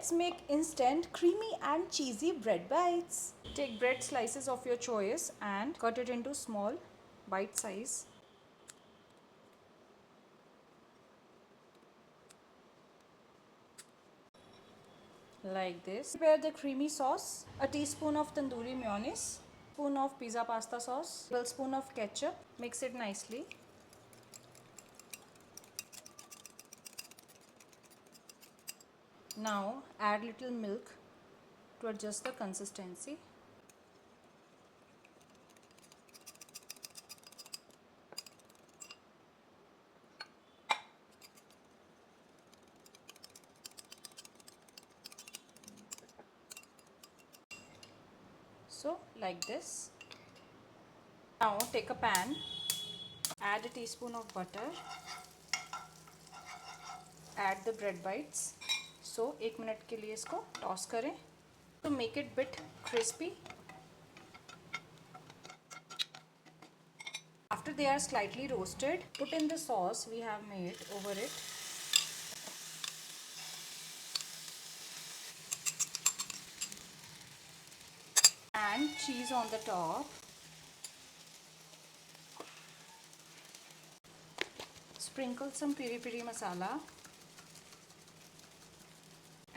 Let's make instant creamy and cheesy bread bites. Take bread slices of your choice and cut it into small bite size. Like this. Prepare the creamy sauce, a teaspoon of tandoori mayonnaise, spoon of pizza pasta sauce, tablespoon of ketchup. Mix it nicely. Now add little milk to adjust the consistency. So like this. Now take a pan, add a teaspoon of butter, add the bread bites. So 1 minute के लिए इसको toss करें to make it bit crispy. After they are slightly roasted, put in the sauce we have made over it. And cheese on the top. Sprinkle some piri piri masala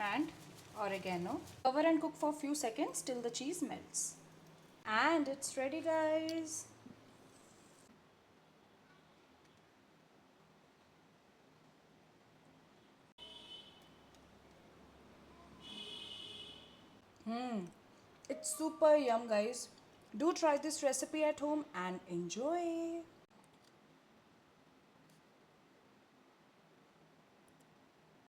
and oregano. Cover and cook for a few seconds till the cheese melts. And it's ready, guys. It's super yum, guys. Do try this recipe at home and enjoy.